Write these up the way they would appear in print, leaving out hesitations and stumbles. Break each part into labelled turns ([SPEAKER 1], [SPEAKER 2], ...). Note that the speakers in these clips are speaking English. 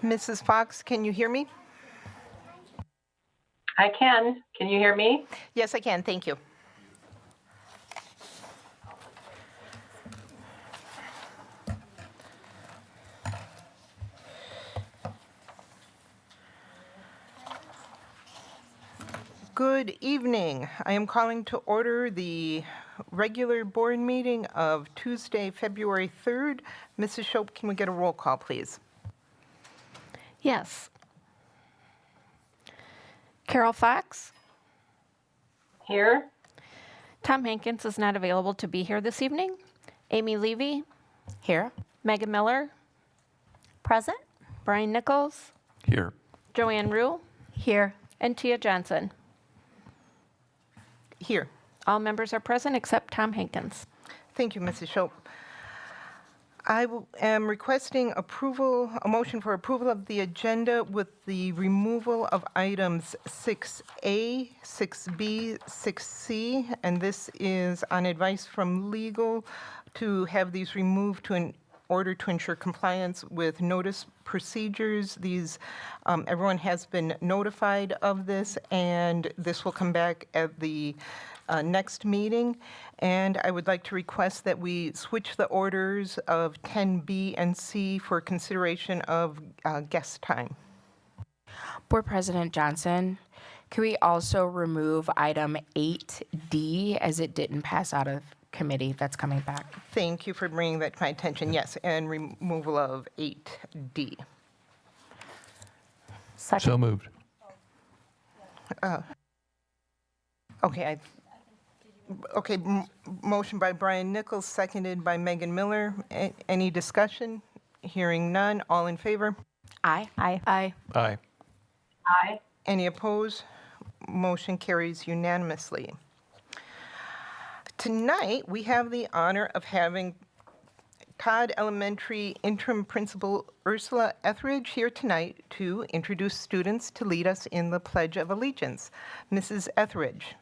[SPEAKER 1] Mrs. Fox, can you hear me?
[SPEAKER 2] I can. Can you hear me?
[SPEAKER 1] Yes, I can. Thank you. Good evening. I am calling to order the regular board meeting of Tuesday, February 3rd. Mrs. Shope, can we get a roll call, please?
[SPEAKER 3] Yes. Carol Fox.
[SPEAKER 2] Here?
[SPEAKER 3] Tom Hankins is not available to be here this evening. Amy Levy.
[SPEAKER 4] Here.
[SPEAKER 3] Megan Miller.
[SPEAKER 4] Present.
[SPEAKER 3] Brian Nichols.
[SPEAKER 5] Here.
[SPEAKER 3] Joanne Rue.
[SPEAKER 4] Here.
[SPEAKER 3] And Tia Johnson.
[SPEAKER 1] Here.
[SPEAKER 3] All members are present except Tom Hankins.
[SPEAKER 1] Thank you, Mrs. Shope. I am requesting approval, a motion for approval of the agenda with the removal of items 6A, 6B, 6C, and this is on advice from legal to have these removed in order to ensure compliance with notice procedures. These, everyone has been notified of this, and this will come back at the next meeting. And I would like to request that we switch the orders of 10B and C for consideration of guest time.
[SPEAKER 4] Board President Johnson, can we also remove item 8D as it didn't pass out of committee? That's coming back.
[SPEAKER 1] Thank you for bringing that to my attention. Yes, and removal of 8D.
[SPEAKER 5] So moved.
[SPEAKER 1] Okay, motion by Brian Nichols, seconded by Megan Miller. Any discussion? Hearing none. All in favor?
[SPEAKER 4] Aye. Aye. Aye.
[SPEAKER 5] Aye.
[SPEAKER 2] Aye.
[SPEAKER 1] Any opposed? Motion carries unanimously. Tonight, we have the honor of having Todd Elementary Interim Principal Ursula Etheridge here tonight to introduce students to lead us in the Pledge of Allegiance. Mrs. Etheridge.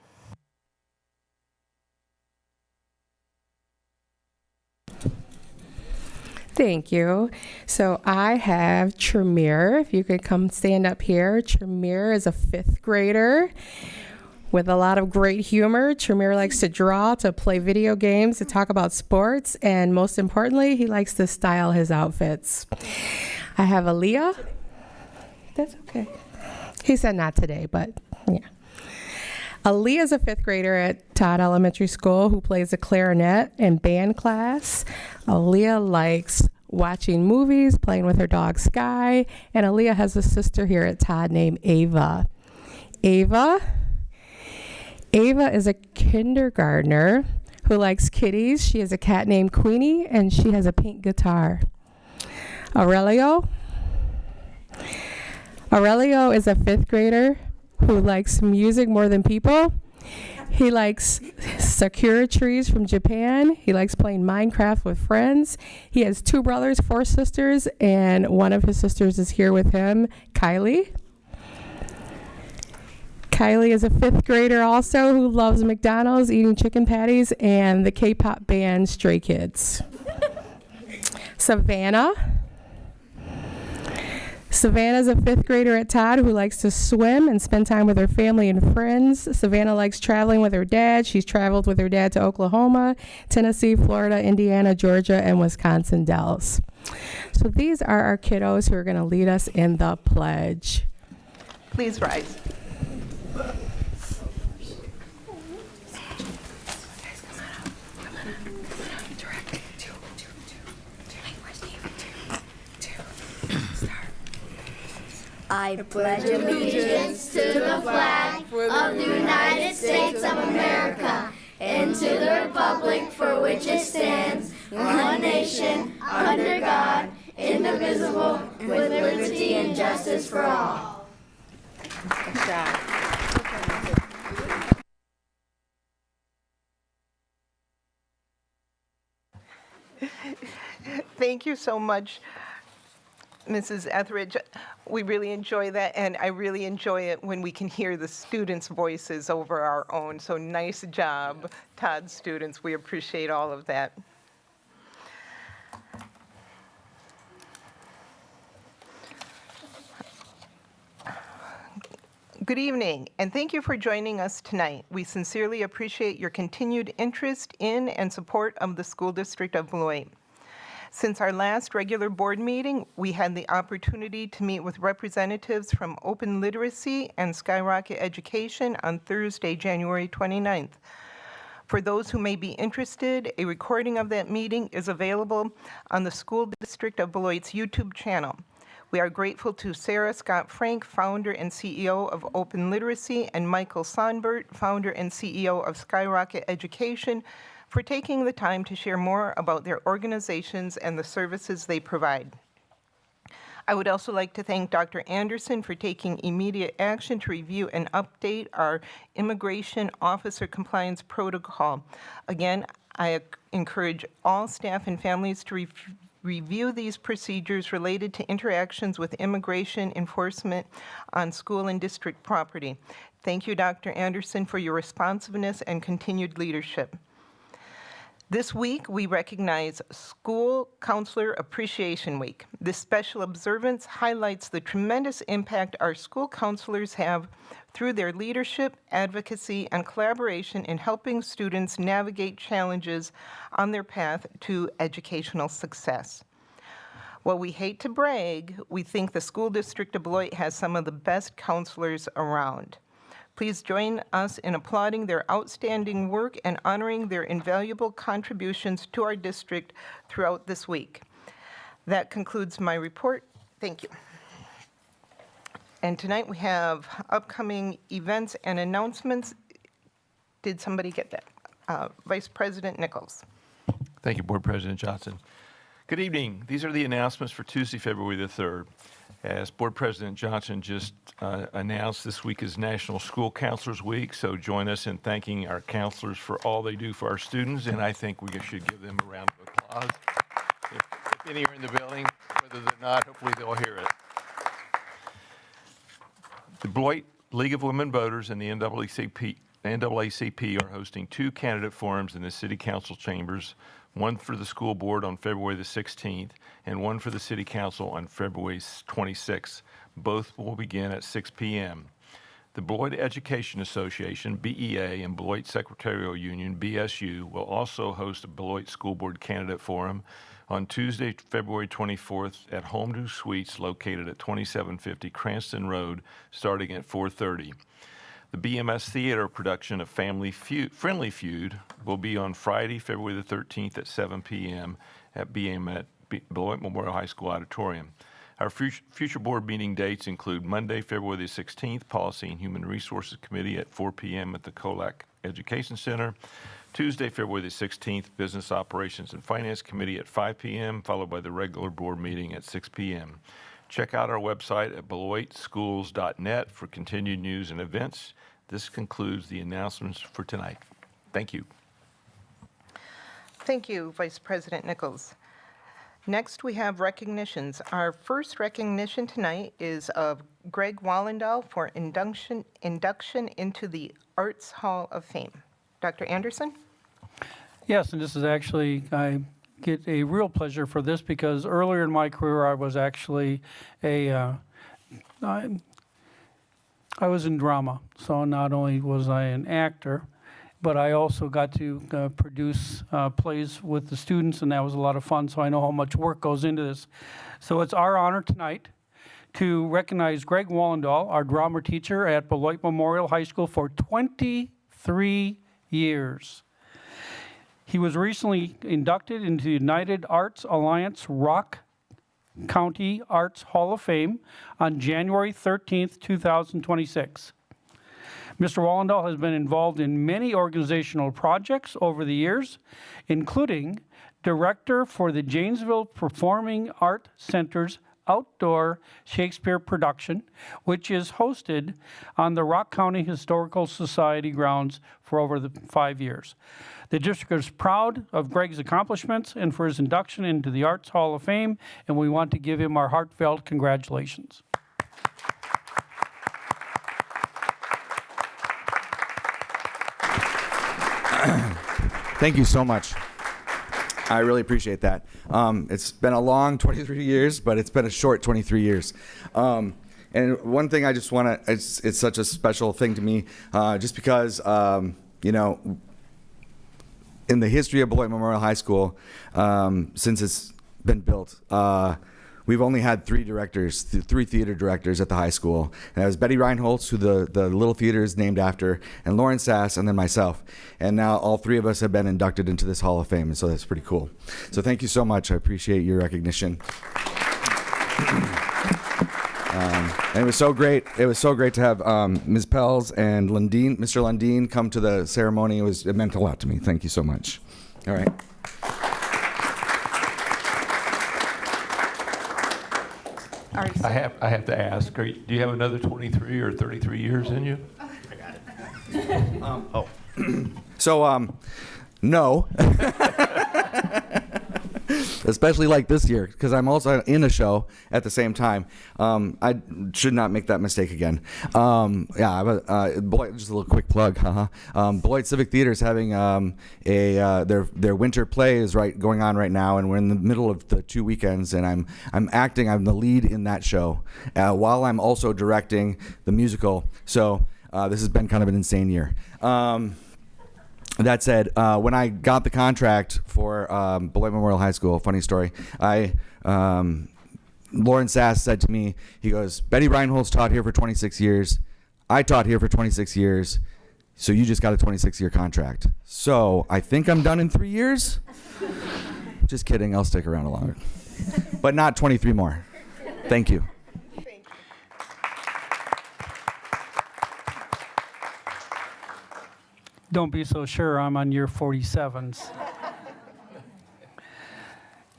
[SPEAKER 6] Thank you. So I have Tremere. If you could come stand up here. Tremere is a 5th grader with a lot of great humor. Tremere likes to draw, to play video games, to talk about sports, and most importantly, he likes to style his outfits. I have Aaliyah. That's okay. He said not today, but yeah. Aaliyah is a 5th grader at Todd Elementary School who plays the clarinet in band class. Aaliyah likes watching movies, playing with her dog Sky, and Aaliyah has a sister here at Todd named Ava. Ava is a kindergartner who likes kitties. She has a cat named Queenie, and she has a pink guitar. Aurelio is a 5th grader who likes music more than people. He likes Sakura trees from Japan. He likes playing Minecraft with friends. He has 2 brothers, 4 sisters, and one of his sisters is here with him, Kylie. Kylie is a 5th grader also who loves McDonald's, eating chicken patties, and the K-pop band Stray Kids. Savannah's a 5th grader at Todd who likes to swim and spend time with her family and friends. Savannah likes traveling with her dad. She's traveled with her dad to Oklahoma, Tennessee, Florida, Indiana, Georgia, and Wisconsin Dells. So these are our kiddos who are going to lead us in the pledge.
[SPEAKER 1] Please rise.
[SPEAKER 7] I pledge allegiance to the flag of the United States of America and to the republic for which it stands, one nation, under God, indivisible, with liberty and justice for all.
[SPEAKER 1] Good job. Thank you so much, Mrs. Etheridge. We really enjoy that, and I really enjoy it when we can hear the students' voices over our own. So nice job, Todd students. We appreciate all of that. Good evening, and thank you for joining us tonight. We sincerely appreciate your continued interest in and support of the School District of Beloit. Since our last regular board meeting, we had the opportunity to meet with representatives from Open Literacy and Skyrocket Education on Thursday, January 29th. For those who may be interested, a recording of that meeting is available on the School District of Beloit's YouTube channel. We are grateful to Sarah Scott Frank, founder and CEO of Open Literacy, and Michael Sonbert, founder and CEO of Skyrocket Education, for taking the time to share more about their organizations and the services they provide. I would also like to thank Dr. Anderson for taking immediate action to review and update our Immigration Officer Compliance Protocol. Again, I encourage all staff and families to review these procedures related to interactions with immigration enforcement on school and district property. Thank you, Dr. Anderson, for your responsiveness and continued leadership. This week, we recognize School Counselor Appreciation Week. This special observance highlights the tremendous impact our school counselors have through their leadership, advocacy, and collaboration in helping students navigate challenges on their path to educational success. While we hate to brag, we think the School District of Beloit has some of the best counselors around. Please join us in applauding their outstanding work and honoring their invaluable contributions to our district throughout this week. That concludes my report. Thank you. And tonight we have upcoming events and announcements. Did somebody get that? Vice President Nichols.
[SPEAKER 5] Thank you, Board President Johnson. Good evening. These are the announcements for Tuesday, February the 3rd. As Board President Johnson just announced, this week is National School Counselors Week, so join us in thanking our counselors for all they do for our students, and I think we should give them a round of applause. If any are in the building, whether they're not, hopefully they'll hear it. The Beloit League of Women Voters and the NAACP are hosting 2 candidate forums in the City Council chambers, one for the school board on February the 16th and one for the City Council on February 26th. Both will begin at 6 p.m. The Beloit Education Association, BEA, and Beloit Secretarial Union, BSU, will also host a Beloit School Board Candidate Forum on Tuesday, February 24th at Home New Suites located at 2750 Cranston Road, starting at 4:30. The BMS Theater production of Friendly Feud will be on Friday, February the 13th at 7 p.m. at Beloit Memorial High School Auditorium. Our future board meeting dates include Monday, February the 16th, Policy and Human Resources Committee at 4 p.m. at the Colac Education Center. Tuesday, February the 16th, Business Operations and Finance Committee at 5 p.m., followed by the regular board meeting at 6 p.m. Check out our website at beloitschools.net for continued news and events. This concludes the announcements for tonight. Thank you.
[SPEAKER 1] Thank you, Vice President Nichols. Next, we have recognitions. Our first recognition tonight is of Greg Wallendahl for induction into the Arts Hall of Fame. Dr. Anderson?
[SPEAKER 8] Yes, and this is actually, I get a real pleasure for this because earlier in my career I was actually I was in drama. So not only was I an actor, but I also got to produce plays with the students, and that was a lot of fun, so I know how much work goes into this. So it's our honor tonight to recognize Greg Wallendahl, our drama teacher at Beloit Memorial High School for 23 years. He was recently inducted into the United Arts Alliance Rock County Arts Hall of Fame on January 13th, 2026. Mr. Wallendahl has been involved in many organizational projects over the years, including director for the Janesville Performing Art Center's outdoor Shakespeare production, which is hosted on the Rock County Historical Society grounds for over 5 years. The district is proud of Greg's accomplishments and for his induction into the Arts Hall of Fame, and we want to give him our heartfelt congratulations.
[SPEAKER 9] Thank you so much. I really appreciate that. It's been a long 23 years, but it's been a short 23 years. And one thing I just want to, it's such a special thing to me, just because, you know, in the history of Beloit Memorial High School, since it's been built, we've only had three theater directors at the high school. And that was Betty Reinholtz, who the Little Theater is named after, and Lauren Sass, and then myself. And now all three of us have been inducted into this Hall of Fame, and so that's pretty cool. So thank you so much. I appreciate your recognition. And it was so great. It was so great to have Ms. Pels and Mr. Lundeen come to the ceremony. It meant a lot to me. Thank you so much. All right.
[SPEAKER 5] I have to ask, do you have another 23 or 33 years in you?
[SPEAKER 9] So, no. Especially like this year, because I'm also in a show at the same time. I should not make that mistake again. Beloit, just a little quick plug. Beloit Civic Theater is having their winter play is going on right now, and we're in the middle of the 2 weekends, and I'm acting. I'm the lead in that show, while I'm also directing the musical. So this has been kind of an insane year. That said, when I got the contract for Beloit Memorial High School, funny story, Lauren Sass said to me, he goes, Betty Reinholtz taught here for 26 years. I taught here for 26 years. So you just got a 26-year contract. So I think I'm done in 3 years. Just kidding. I'll stick around a longer. But not 23 more. Thank you.
[SPEAKER 8] Don't be so sure, I'm on year 47s.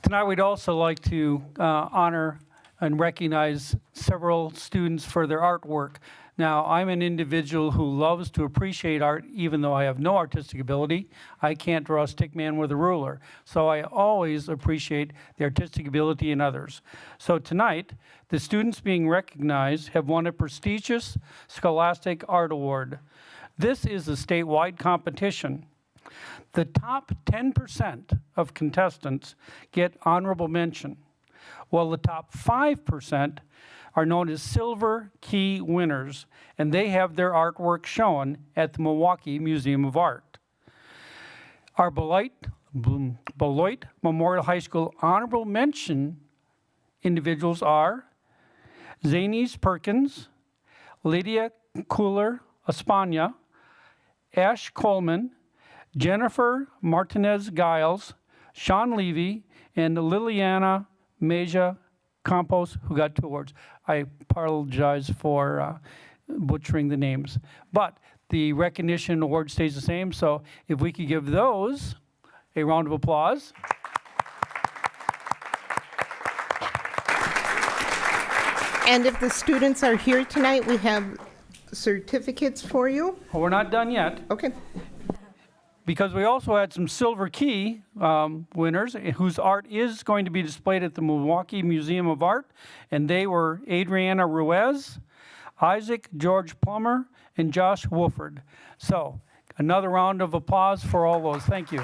[SPEAKER 8] Tonight we'd also like to honor and recognize several students for their artwork. Now, I'm an individual who loves to appreciate art, even though I have no artistic ability. I can't draw a stick man with a ruler. So I always appreciate the artistic ability in others. So tonight, the students being recognized have won a prestigious Scholastic Art Award. This is a statewide competition. The top 10% of contestants get honorable mention, while the top 5% are known as Silver Key winners, and they have their artwork shown at the Milwaukee Museum of Art. Our Beloit Memorial High School honorable mention individuals are Zanies Perkins, Lydia Cooler Espana, Ash Coleman, Jennifer Martinez Giles, Sean Levy, and Liliana Meja Campos, who got 2 awards. I apologize for butchering the names. But the recognition award stays the same, so if we could give those a round of applause.
[SPEAKER 1] And if the students are here tonight, we have certificates for you.
[SPEAKER 8] Well, we're not done yet,
[SPEAKER 1] Okay.
[SPEAKER 8] because we also had some Silver Key winners whose art is going to be displayed at the Milwaukee Museum of Art, and they were Adriana Ruiz, Isaac George Plummer, and Josh Wolford. So another round of applause for all those. Thank you.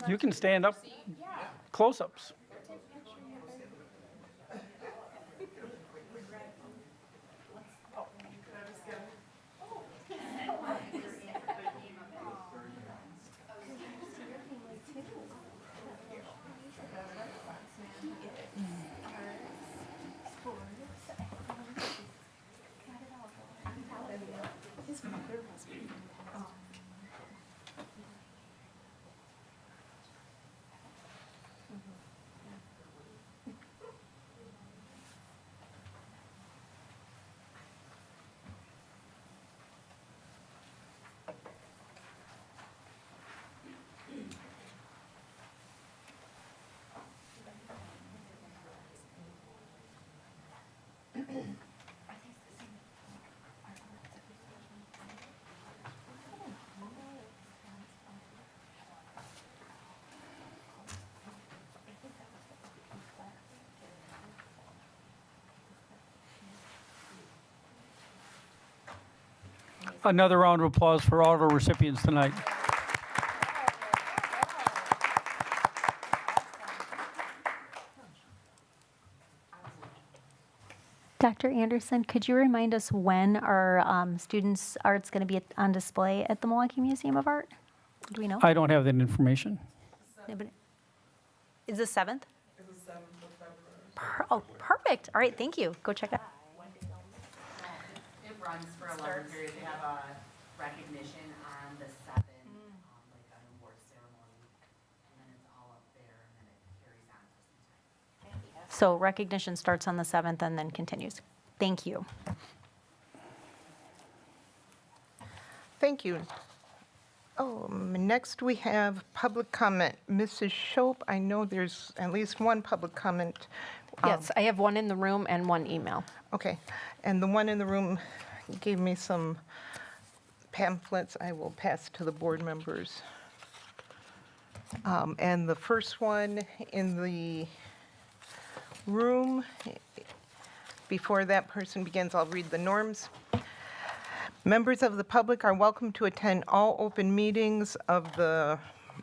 [SPEAKER 8] You can stand up. Close-ups. another round of applause for all of our recipients tonight.
[SPEAKER 10] Dr. Anderson, could you remind us when our students' art's going to be on display at the Milwaukee Museum of Art? Do we know?
[SPEAKER 8] I don't have that information.
[SPEAKER 10] Anybody? Is the 7th? It's the 7th of February. Oh, perfect. All right, thank you. Go check it out.
[SPEAKER 4] It runs for a longer period. They have a recognition on the 7th, like an award ceremony, and then it's all up there, and then it carries on for some time.
[SPEAKER 10] So recognition starts on the 7th and then continues. Thank you.
[SPEAKER 1] Thank you. Next we have public comment. Mrs. Shope, I know there's at least one public comment.
[SPEAKER 3] Yes, I have one in the room and one email.
[SPEAKER 1] Okay, and the one in the room gave me some pamphlets I will pass to the board members. And the first one in the room, before that person begins, I'll read the norms. Members of the public are welcome to attend all open meetings of the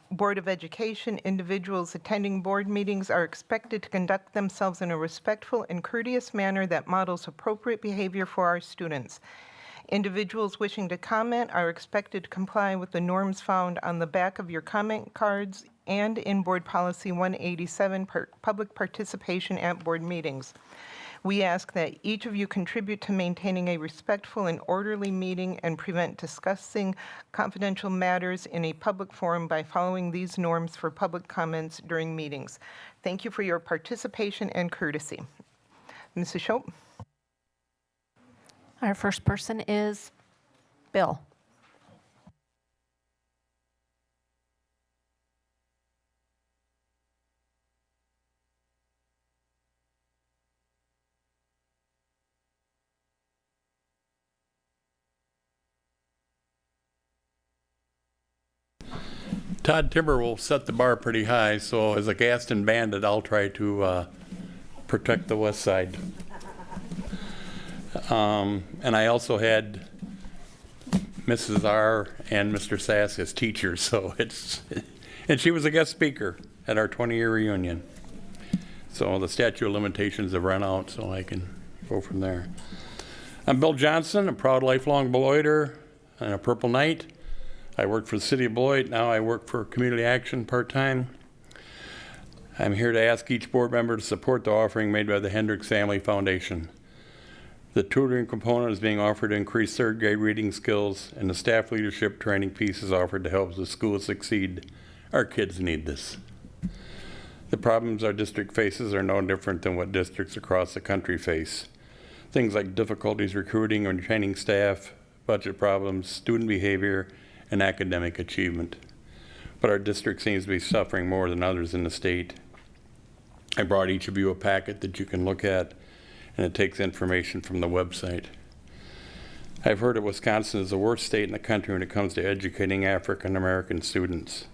[SPEAKER 1] Board of Education. Individuals attending board meetings are expected to conduct themselves in a respectful and courteous manner that models appropriate behavior for our students. Individuals wishing to comment are expected to comply with the norms found on the back of your comment cards and in Board Policy 187, public participation at board meetings. We ask that each of you contribute to maintaining a respectful and orderly meeting and prevent discussing confidential matters in a public forum by following these norms for public comments during meetings. Thank you for your participation and courtesy. Mrs. Shope?
[SPEAKER 3] Our first person is Bill.
[SPEAKER 11] Todd Timber will set the bar pretty high, so as a Gaston Bandit, I'll try to protect the west side. And I also had Mrs. R. and Mr. Sass as teachers, so and she was a guest speaker at our 20-year reunion. So the statute of limitations have run out, so I can go from there. I'm Bill Johnson, a proud lifelong Beloiter and a Purple Knight. I worked for the City of Beloit. Now I work for Community Action part-time. I'm here to ask each board member to support the offering made by the Hendricks Family Foundation. The tutoring component is being offered to increase third grade reading skills, and the staff leadership training piece is offered to help the school succeed. Our kids need this. The problems our district faces are no different than what districts across the country face. Things like difficulties recruiting and training staff, budget problems, student behavior, and academic achievement. But our district seems to be suffering more than others in the state. I brought each of you a packet that you can look at, and it takes information from the website. I've heard that Wisconsin is the worst state in the country when it comes to educating African American students.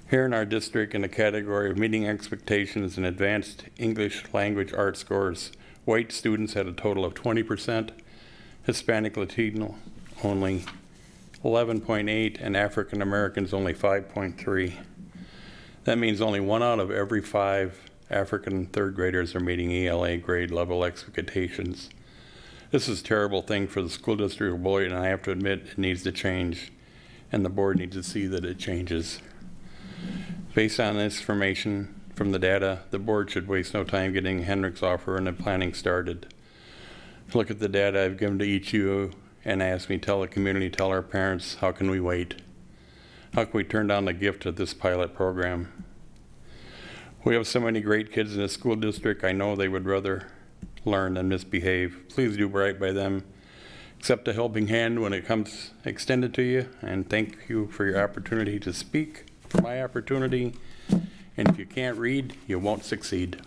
[SPEAKER 11] Here in our district, in the category of meeting expectations and advanced English language art scores, white students had a total of 20%, Hispanic Latino only 11.8, and African Americans only 5.3. That means only 1 out of every 5 African third graders are meeting ELA grade level expectations. This is a terrible thing for the school district of Beloit, and I have to admit it needs to change, and the board needs to see that it changes. Based on this information from the data, the board should waste no time getting Hendricks offer and the planning started. Look at the data I've given to each of you and ask me, tell the community, tell our parents, how can we wait? How can we turn down the gift of this pilot program? We have so many great kids in the school district. I know they would rather learn than misbehave. Please do right by them. Accept a helping hand when it comes extended to you, and thank you for your opportunity to speak, for my opportunity. And if you can't read, you won't succeed.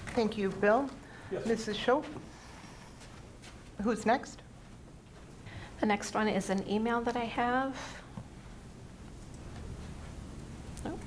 [SPEAKER 1] Thank you, Bill. Yes. Mrs. Shope? Who's next?
[SPEAKER 3] The next one is an email that I have. Oh.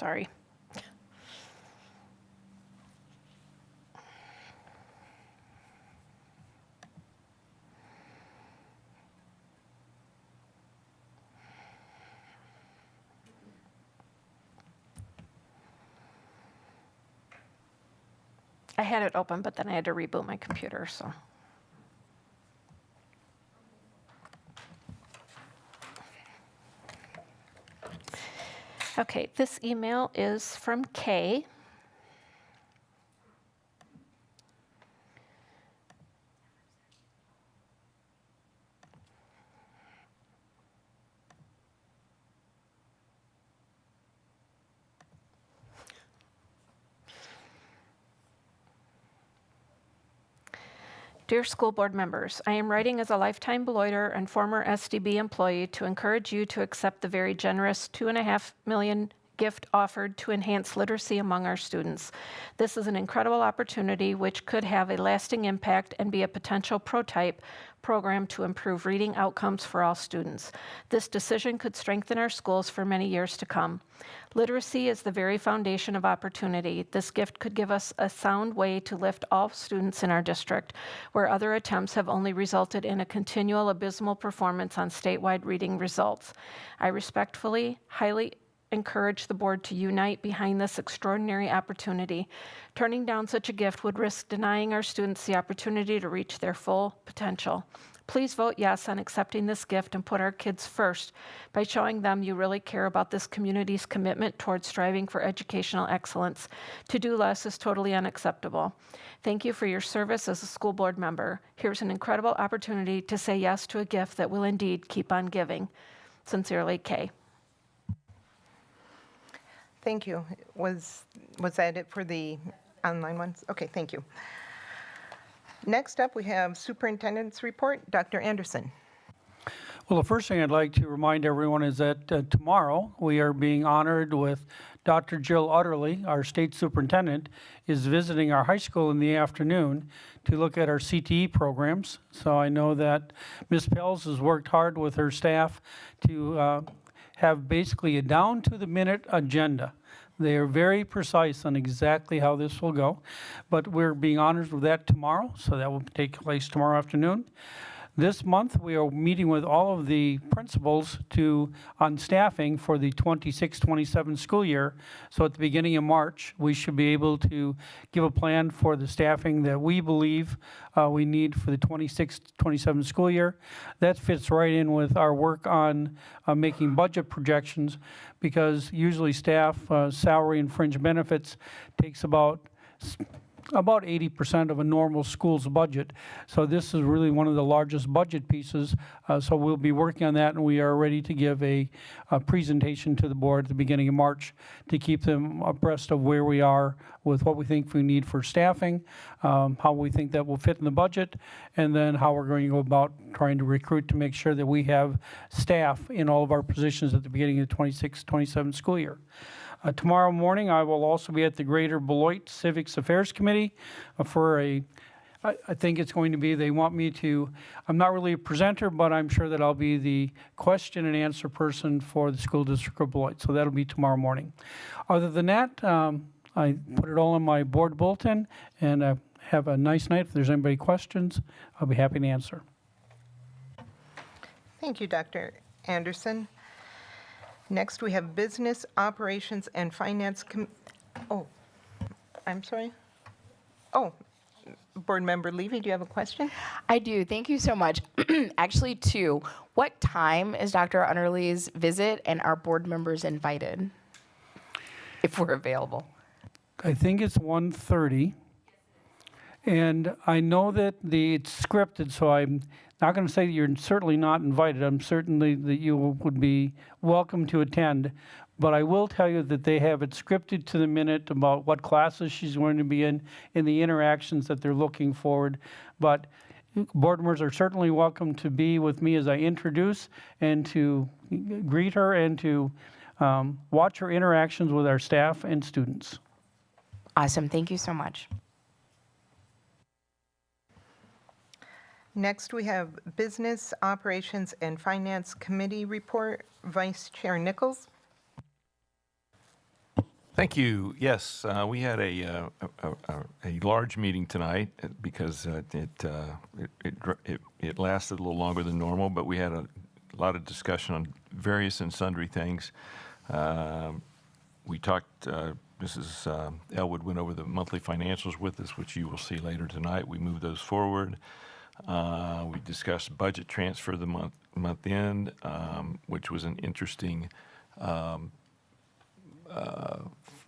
[SPEAKER 3] Sorry. I had it open, but then I had to reboot my computer, so. Okay, this email is from Kay. Dear school board members, I am writing as a lifetime Beloiter and former SDB employee to encourage you to accept the very generous $2.5 million gift offered to enhance literacy among our students. This is an incredible opportunity which could have a lasting impact and be a potential prototype program to improve reading outcomes for all students. This decision could strengthen our schools for many years to come. Literacy is the very foundation of opportunity. This gift could give us a sound way to lift all students in our district, where other attempts have only resulted in a continual abysmal performance on statewide reading results. I respectfully, highly encourage the board to unite behind this extraordinary opportunity. Turning down such a gift would risk denying our students the opportunity to reach their full potential. Please vote yes on accepting this gift and put our kids first by showing them you really care about this community's commitment towards striving for educational excellence. To do less is totally unacceptable. Thank you for your service as a school board member. Here's an incredible opportunity to say yes to a gift that will indeed keep on giving. Sincerely, Kay.
[SPEAKER 1] Thank you. Was that it for the online ones? Okay, thank you. Next up, we have Superintendent's Report. Dr. Anderson.
[SPEAKER 8] Well, the first thing I'd like to remind everyone is that tomorrow we are being honored with Dr. Jill Utterly, our state superintendent, is visiting our high school in the afternoon to look at our CTE programs. So I know that Ms. Pels has worked hard with her staff to have basically a down-to-the-minute agenda. They are very precise on exactly how this will go, but we're being honored with that tomorrow, so that will take place tomorrow afternoon. This month, we are meeting with all of the principals on staffing for the 26-27 school year. So at the beginning of March, we should be able to give a plan for the staffing that we believe we need for the 26-27 school year. That fits right in with our work on making budget projections, because usually staff salary and fringe benefits takes about 80% of a normal school's budget. So this is really one of the largest budget pieces. So we'll be working on that, and we are ready to give a presentation to the board at the beginning of March to keep them abreast of where we are with what we think we need for staffing, how we think that will fit in the budget, and then how we're going to go about trying to recruit to make sure that we have staff in all of our positions at the beginning of the 26-27 school year. Tomorrow morning, I will also be at the Greater Beloit Civics Affairs Committee for I think it's going to be, they want me to, I'm not really a presenter, but I'm sure that I'll be the question and answer person for the School District of Beloit. So that'll be tomorrow morning. Other than that, I put it all in my board bulletin, and have a nice night. If there's anybody questions, I'll be happy to answer.
[SPEAKER 1] Thank you, Dr. Anderson. Next, we have Business, Operations, and Finance. Oh, I'm sorry. Oh, Board Member Levy, do you have a question?
[SPEAKER 12] I do. Thank you so much. Actually, two. What time is Dr. Utterly's visit, and are board members invited, if we're available?
[SPEAKER 8] I think it's 1:30. And I know that it's scripted, so I'm not going to say that you're certainly not invited. I'm certainly that you would be welcome to attend. But I will tell you that they have it scripted to the minute about what classes she's going to be in the interactions that they're looking forward. But board members are certainly welcome to be with me as I introduce and to greet her and to watch her interactions with our staff and students.
[SPEAKER 12] Awesome. Thank you so much.
[SPEAKER 1] Next, we have Business, Operations, and Finance Committee Report. Vice Chair Nichols.
[SPEAKER 5] Thank you. Yes, we had a large meeting tonight because it lasted a little longer than normal, but we had a lot of discussion on various and sundry things. We talked, Mrs. Elwood went over the monthly financials with us, which you will see later tonight. We moved those forward. We discussed budget transfer the month end, which was an interesting.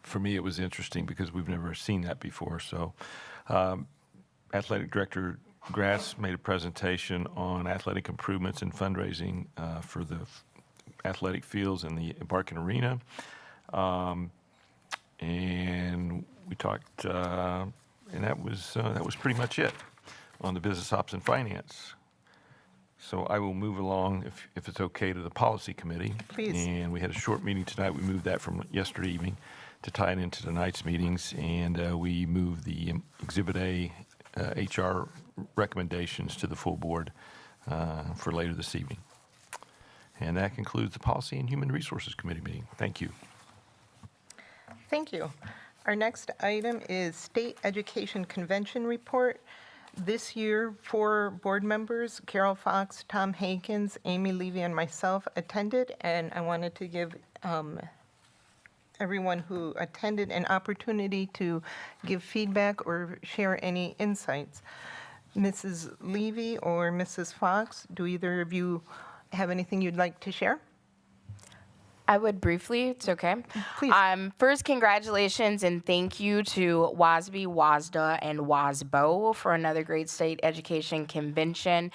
[SPEAKER 5] For me, it was interesting because we've never seen that before. So, Athletic Director Grass made a presentation on athletic improvements and fundraising for the athletic fields in the Barkin Arena. And we talked, and that was pretty much it on the business ops and finance. So I will move along, if it's okay, to the policy committee.
[SPEAKER 1] Please.
[SPEAKER 5] And we had a short meeting tonight. We moved that from yesterday evening to tie it into tonight's meetings, and we moved the Exhibit A HR recommendations to the full board for later this evening. And that concludes the Policy and Human Resources Committee meeting. Thank you.
[SPEAKER 1] Thank you. Our next item is State Education Convention Report. This year, 4 board members, Carol Fox, Tom Hankins, Amy Levy, and myself attended, and I wanted to give everyone who attended an opportunity to give feedback or share any insights. Mrs. Levy or Mrs. Fox, do either of you have anything you'd like to share?
[SPEAKER 12] I would briefly, it's okay.
[SPEAKER 1] Please.
[SPEAKER 12] First, congratulations and thank you to WASB, WASDA, and WASBO for another great state education convention.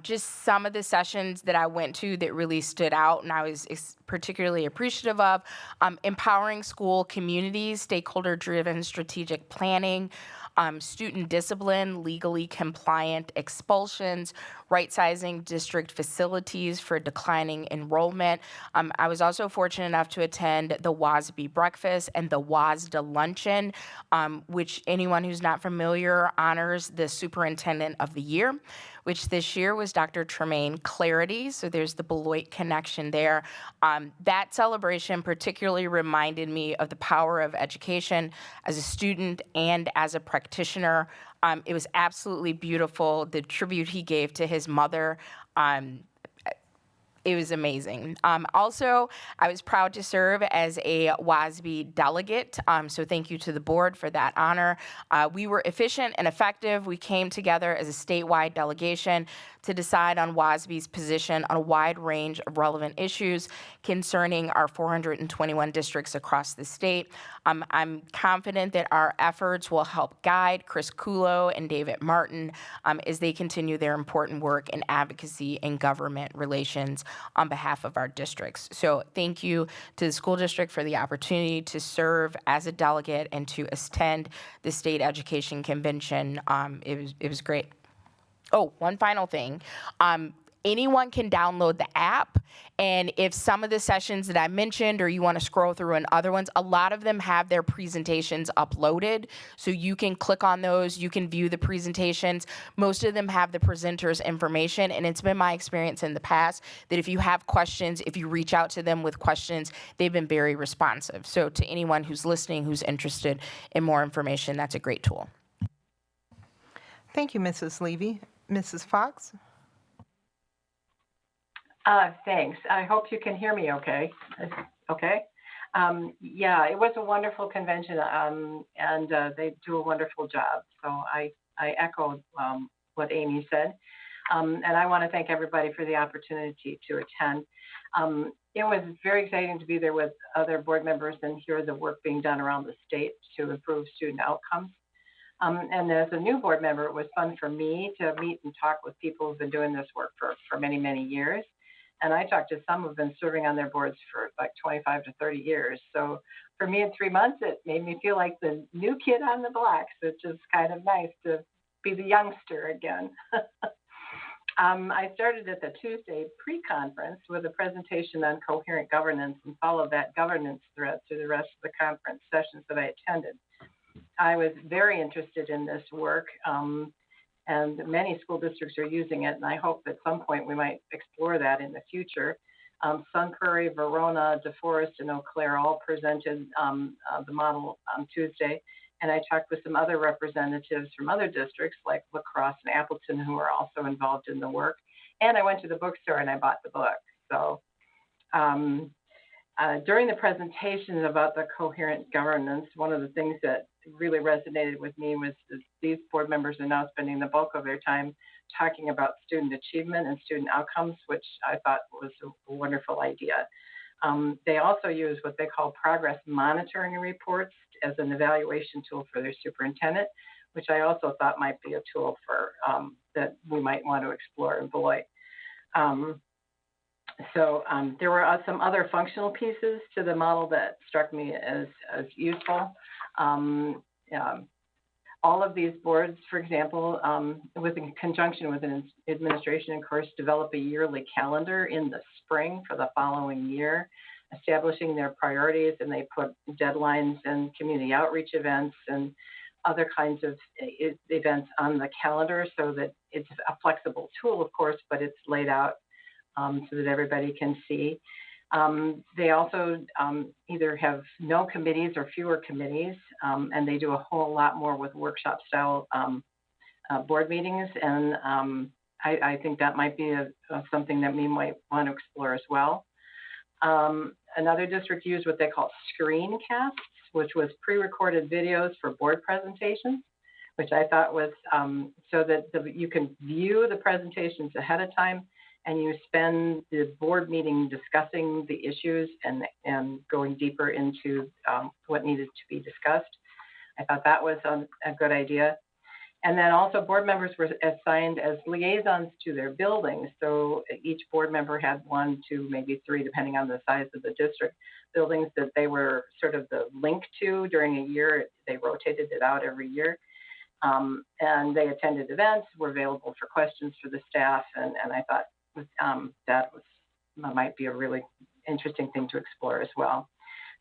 [SPEAKER 12] Just some of the sessions that I went to that really stood out and I was particularly appreciative of, empowering school communities, stakeholder-driven strategic planning, student discipline, legally compliant expulsions, right-sizing district facilities for declining enrollment. I was also fortunate enough to attend the WASB breakfast and the WASDA luncheon, which anyone who's not familiar honors the superintendent of the year, which this year was Dr. Tremaine Clarity. So there's the Beloit connection there. That celebration particularly reminded me of the power of education as a student and as a practitioner. It was absolutely beautiful, the tribute he gave to his mother. It was amazing. Also, I was proud to serve as a WASB delegate, so thank you to the board for that honor. We were efficient and effective. We came together as a statewide delegation to decide on WASB's position on a wide range of relevant issues concerning our 421 districts across the state. I'm confident that our efforts will help guide Chris Kulo and David Martin as they continue their important work in advocacy and government relations on behalf of our districts. So thank you to the school district for the opportunity to serve as a delegate and to attend the state education convention. It was great. Oh, one final thing. Anyone can download the app, and if some of the sessions that I mentioned or you want to scroll through and other ones, a lot of them have their presentations uploaded, so you can click on those, you can view the presentations. Most of them have the presenter's information, and it's been my experience in the past that if you have questions, if you reach out to them with questions, they've been very responsive. So to anyone who's listening, who's interested in more information, that's a great tool.
[SPEAKER 1] Thank you, Mrs. Levy. Mrs. Fox?
[SPEAKER 2] Thanks. I hope you can hear me okay. Okay. Yeah, it was a wonderful convention, and they do a wonderful job. So I echo what Amy said. And I want to thank everybody for the opportunity to attend. It was very exciting to be there with other board members and hear the work being done around the state to improve student outcomes. And as a new board member, it was fun for me to meet and talk with people who've been doing this work for many, many years. And I talked to some who've been serving on their boards for like 25 to 30 years. So for me in 3 months, it made me feel like the new kid on the block, which is kind of nice to be the youngster again. I started at the Tuesday pre-conference with a presentation on coherent governance and followed that governance thread through the rest of the conference sessions that I attended. I was very interested in this work, and many school districts are using it, and I hope at some point we might explore that in the future. Sun Prairie, Verona, DeForest, and Eau Claire all presented the model on Tuesday. And I talked with some other representatives from other districts like La Crosse and Appleton who are also involved in the work. And I went to the bookstore and I bought the book. So during the presentation about the coherent governance, one of the things that really resonated with me was that these board members are now spending the bulk of their time talking about student achievement and student outcomes, which I thought was a wonderful idea. They also use what they call progress monitoring reports as an evaluation tool for their superintendent, which I also thought might be a tool for that we might want to explore in Beloit. There were some other functional pieces to the model that struck me as useful. All of these boards, for example, in conjunction with an administration, of course, develop a yearly calendar in the spring for the following year, establishing their priorities, and they put deadlines and community outreach events and other kinds of events on the calendar so that it's a flexible tool, of course, but it's laid out so that everybody can see. They also either have no committees or fewer committees, and they do a whole lot more with workshop style board meetings. And I think that might be something that we might want to explore as well. Another district used what they call screencasts, which was pre-recorded videos for board presentations, which I thought was so that you can view the presentations ahead of time and you spend the board meeting discussing the issues and going deeper into what needed to be discussed. I thought that was a good idea. And then also board members were assigned as liaisons to their buildings. So each board member had 1, 2, maybe 3, depending on the size of the district, buildings that they were sort of the link to during a year. They rotated it out every year. And they attended events, were available for questions for the staff. And I thought that might be a really interesting thing to explore as well.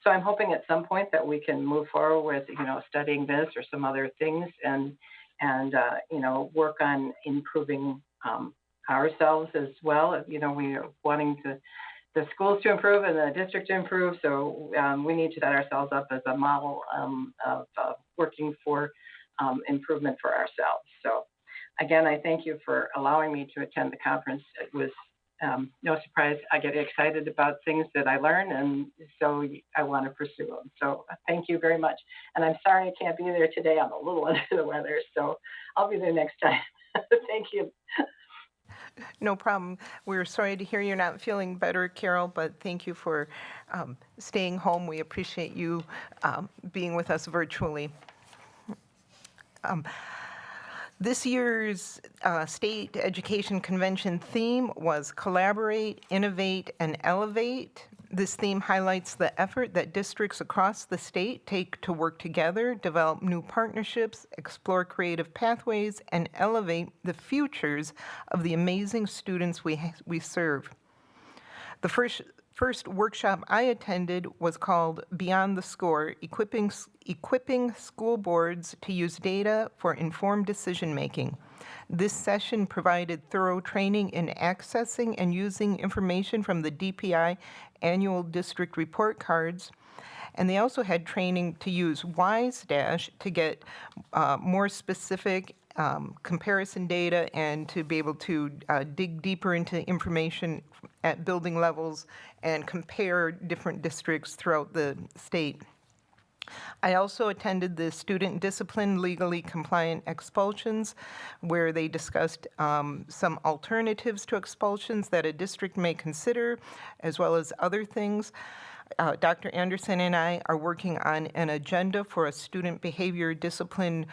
[SPEAKER 2] So I'm hoping at some point that we can move forward with, studying this or some other things and work on improving ourselves as well. We are wanting the schools to improve and the district to improve. So we need to set ourselves up as a model of working for improvement for ourselves. So again, I thank you for allowing me to attend the conference. It was no surprise. I get excited about things that I learn, and so I want to pursue them. So thank you very much. And I'm sorry I can't be there today. I'm a little under the weather, so I'll be there next time. Thank you.
[SPEAKER 1] No problem. We're sorry to hear you're not feeling better, Carol, but thank you for staying home. We appreciate you being with us virtually. This year's State Education Convention theme was Collaborate, Innovate, and Elevate. This theme highlights the effort that districts across the state take to work together, develop new partnerships, explore creative pathways, and elevate the futures of the amazing students we serve. The first workshop I attended was called Beyond the Score, Equipping School Boards to Use Data for Informed Decision-Making. This session provided thorough training in accessing and using information from the DPI annual district report cards. And they also had training to use WiseDash to get more specific comparison data and to be able to dig deeper into information at building levels and compare different districts throughout the state. I also attended the Student Discipline Legally Compliant Expulsions, where they discussed some alternatives to expulsions that a district may consider, as well as other things. Dr. Anderson and I are working on an agenda for a student behavior discipline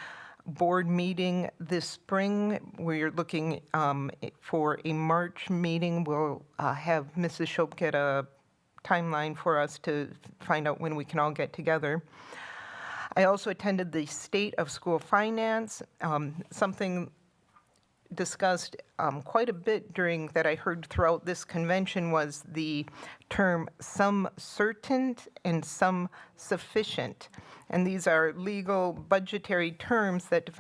[SPEAKER 1] board meeting this spring. We're looking for a March meeting. We'll have Mrs. Shope get a timeline for us to find out when we can all get together. I also attended the State of School Finance, something discussed quite a bit during that I heard throughout this convention was the term some certain and some sufficient. And these are legal budgetary terms that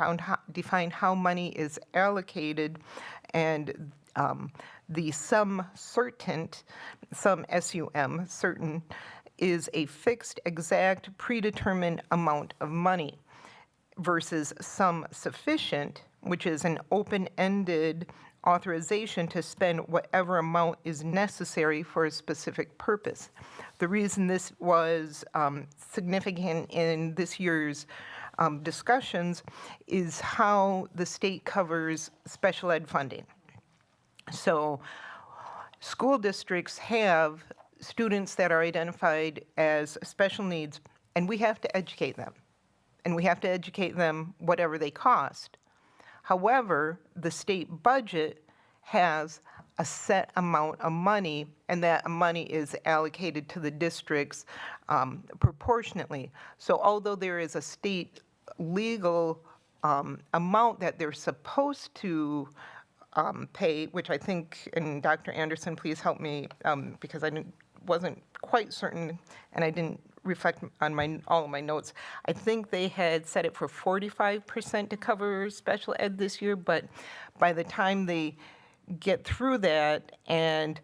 [SPEAKER 1] define how money is allocated. And The sum certain, sum S-U-M, certain, is a fixed, exact, predetermined amount of money versus sum sufficient, which is an open-ended authorization to spend whatever amount is necessary for a specific purpose. The reason this was significant in this year's discussions is how the state covers special ed funding. So school districts have students that are identified as special needs, and we have to educate them. And we have to educate them whatever they cost. However, the state budget has a set amount of money, and that money is allocated to the districts proportionately. So although there is a state legal amount that they're supposed to pay, which I think, and Dr. Anderson, please help me, because I wasn't quite certain, and I didn't reflect on all of my notes. I think they had set it for 45% to cover special ed this year, but by the time they get through that and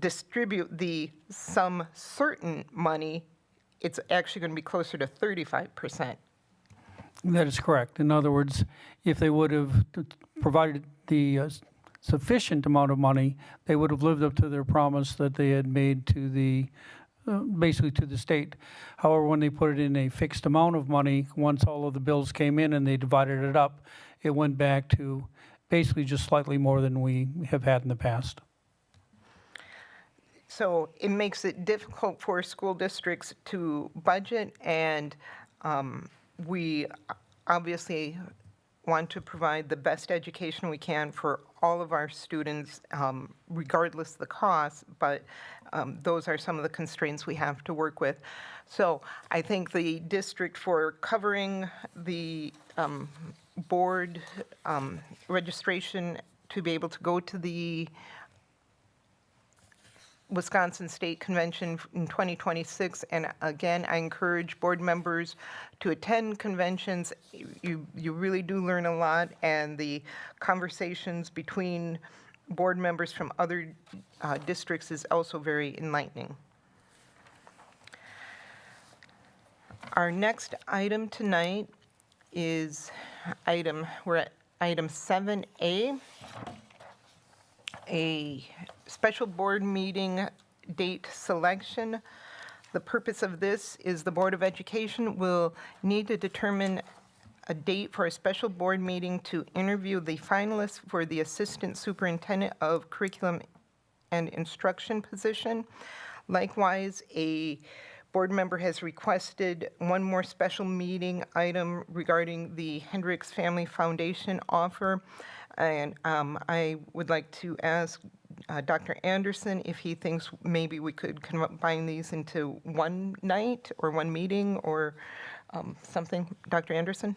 [SPEAKER 1] distribute the sum certain money, it's actually going to be closer to 35%.
[SPEAKER 8] That is correct. In other words, if they would have provided the sufficient amount of money, they would have lived up to their promise that they had made to the basically to the state. However, when they put it in a fixed amount of money, once all of the bills came in and they divided it up, it went back to basically just slightly more than we have had in the past.
[SPEAKER 1] So it makes it difficult for school districts to budget, and we obviously want to provide the best education we can for all of our students, regardless of the cost, but those are some of the constraints we have to work with. So I think the district, for covering the board registration to be able to go to the Wisconsin State Convention in 2026, and again, I encourage board members to attend conventions. You really do learn a lot, and the conversations between board members from other districts is also very enlightening. Our next item tonight is we're at item 7A, a special board meeting date selection. The purpose of this is the Board of Education will need to determine a date for a special board meeting to interview the finalists for the Assistant Superintendent of Curriculum and Instruction position. Likewise, a board member has requested one more special meeting item regarding the Hendricks Family Foundation offer. And I would like to ask Dr. Anderson if he thinks maybe we could combine these into one night or one meeting or something. Dr. Anderson?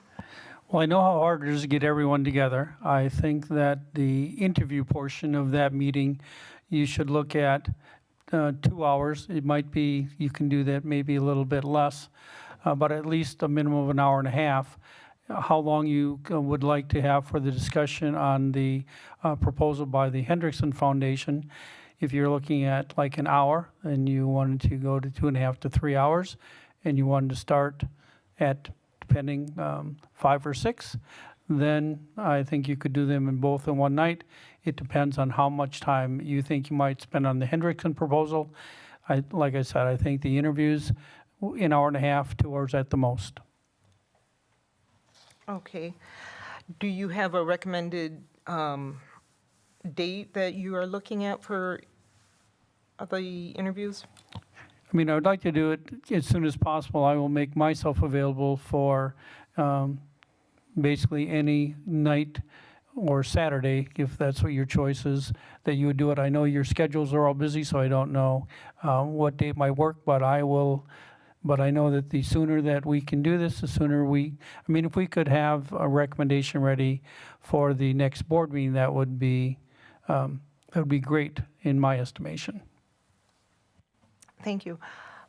[SPEAKER 8] Well, I know how hard it is to get everyone together. I think that the interview portion of that meeting, you should look at 2 hours. It might be, you can do that maybe a little bit less, but at least a minimum of an hour and a half. How long you would like to have for the discussion on the proposal by the Hendrickson Foundation. If you're looking at like an hour and you wanted to go to 2.5 to 3 hours, and you wanted to start at, depending, 5 or 6, then I think you could do them in both in one night. It depends on how much time you think you might spend on the Hendrickson proposal. Like I said, I think the interviews, an hour and a half, 2 hours at the most.
[SPEAKER 1] Okay. Do you have a recommended date that you are looking at for the interviews?
[SPEAKER 8] I mean, I would like to do it as soon as possible. I will make myself available for basically any night or Saturday, if that's what your choice is, that you would do it. I know your schedules are all busy, so I don't know what date might work, but I will. But I know that the sooner that we can do this, the sooner I mean, if we could have a recommendation ready for the next board meeting, that would be great in my estimation.
[SPEAKER 1] Thank you.